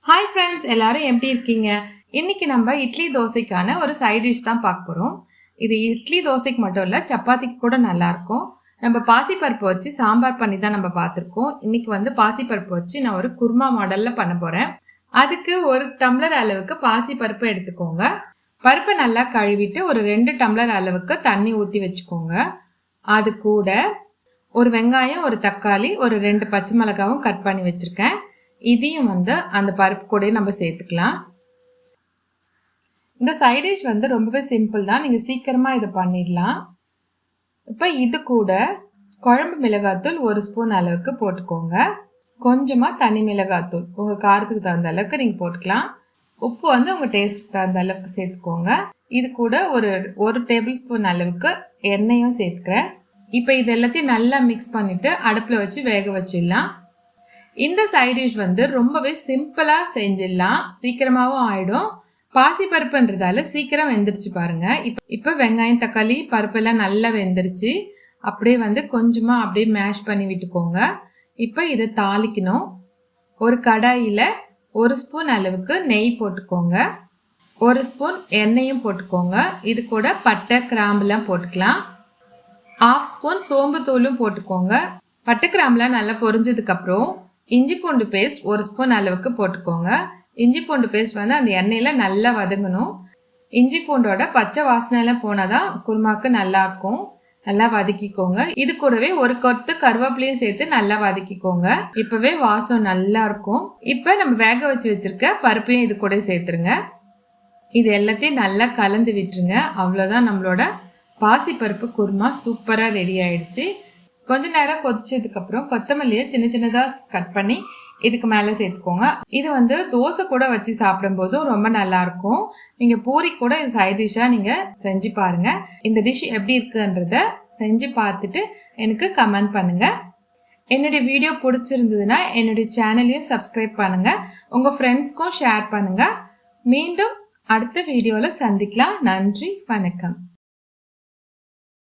Hi friends, எல்லாரும் எப்படி இருக்கீங்க? இன்னைக்கு நம்ம இட்லி தோசைக்கான ஒரு சைட் டிஷ் தான் பார்க்க போகிறோம். இது இட்லி தோசைக்கு மட்டும் இல்லை, சப்பாத்திக்கு கூட நல்லாயிருக்கும். நம்ம பாசிப்பருப்பு வச்சு சாம்பார் பண்ணி தான் நம்ம பார்த்துருக்கோம். இன்னைக்கு பாசிப்பருப்பு வச்சு நான் ஒரு குருமா மாடலில் பண்ண போகிறேன். அதுக்கு ஒரு டம்ளர் அளவுக்கு பாசிப்பருப்பு எடுத்துக்கோங்க. பருப்பை நல்லா கழுவிட்டு ஒரு 2 டம்ளர் அளவுக்கு தண்ணி ஊற்றி வச்சுக்கோங்க. அது கூட ஒரு வெங்காயம், ஒரு தக்காளி, ஒரு 2 பச்சை மிளகாவும் கட் பண்ணி வச்சுருக்கேன். இதையும் அந்த பருப்பு கூட நம்ம சேர்த்துக்கலாம். இந்த சைட் டிஷ் ரொம்பவே சிம்பிள் தான், நீங்கள் சீக்கிரமாக இதை பண்ணிடலாம். இப்போ இது கூட குழம்பு மிளகாத்தூள் 1 ஸ்பூன் அளவுக்கு போட்டுக்கோங்க. கொஞ்சமாக தனி மிளகாத்தூள் உங்கள் காரத்துக்கு தகுந்த அளவுக்கு நீங்கள் போட்டுக்கலாம். உப்பு உங்கள் டேஸ்ட்டுக்கு தகுந்த அளவுக்கு சேர்த்துக்கோங்க. இது கூட ஒரு டேபிள் ஸ்பூன் அளவுக்கு எண்ணெயும் சேர்த்துக்கிறேன். இப்போ இது எல்லாத்தையும் நல்லா மிக்ஸ் பண்ணிவிட்டு அடுப்பில் வச்சு வேக வச்சிடலாம். இந்த சைட் டிஷ் ரொம்பவே சிம்பிளாக செஞ்சிடலாம், சீக்கிரமாகவும் ஆகிடும். பாசிப்பருப்புன்றதால சீக்கிரம் வெந்துருச்சு பாருங்க. இப்போ வெங்காயம், தக்காளி, பருப்பெல்லாம் நல்லா வெந்துருச்சு. அப்படியே கொஞ்சமாக அப்படியே மேஷ் பண்ணி விட்டுக்கோங்க. இப்போ இதை தாளிக்கணும். ஒரு கடாயில் 1 ஸ்பூன் அளவுக்கு நெய் போட்டுக்கோங்க. 1 ஸ்பூன் எண்ணெயும் போட்டுக்கோங்க. இது கூட பட்டை, கிராம்புலாம் போட்டுக்கலாம். 1/2 ஸ்பூன் சோம்பு தூளும் போட்டுக்கோங்க. பட்டை, கிராம்புலாம் நல்லா பொரிஞ்சதுக்கப்புறம் இஞ்சி பூண்டு பேஸ்ட் 1 ஸ்பூன் அளவுக்கு போட்டுக்கோங்க. இஞ்சி பூண்டு பேஸ்ட் அந்த எண்ணெயில் நல்லா வதங்கணும். இஞ்சி பூண்டோட பச்சை வாசனைலாம் போனால் தான் குருமாக்கு நல்லாயிருக்கும். நல்லா வதக்கிக்கோங்க. இது கூடவே ஒரு கொத்து கருவேப்பிலையும் சேர்த்து நல்லா வதக்கிக்கோங்க. இப்போவே வாசம் நல்லா இருக்கும். இப்போ நம்ம வேக வச்சு வச்சுருக்க பருப்பையும் இது கூட சேர்த்துருங்க. இது எல்லாத்தையும் நல்லா கலந்து விட்டுருங்க. அவ்வளோதான், நம்மளோட பாசிப்பருப்பு குருமா சூப்பராக ரெடி ஆயிடுச்சு. கொஞ்ச நேரம் கொதிச்சதுக்கப்புறம் கொத்தமல்லியை சின்ன சின்னதாக கட் பண்ணி இதுக்கு மேலே சேர்த்துக்கோங்க. இது தோசை கூட வச்சு சாப்பிடும்போதும் ரொம்ப நல்லாயிருக்கும். நீங்கள் பூரி கூட இது சைட் டிஷ்ஷாக நீங்கள் செஞ்சு பாருங்கள். இந்த டிஷ் எப்படி இருக்குன்றத செஞ்சு பார்த்துட்டு எனக்கு கமெண்ட் பண்ணுங்கள். என்னுடைய வீடியோ பிடிச்சிருந்ததுன்னா என்னுடைய சேனலையும் சப்ஸ்கிரைப் பண்ணுங்கள். உங்கள் ஃப்ரெண்ட்ஸ்க்கும் ஷேர் பண்ணுங்கள். மீண்டும் அடுத்த வீடியோவில் சந்திக்கலாம். நன்றி, வணக்கம்.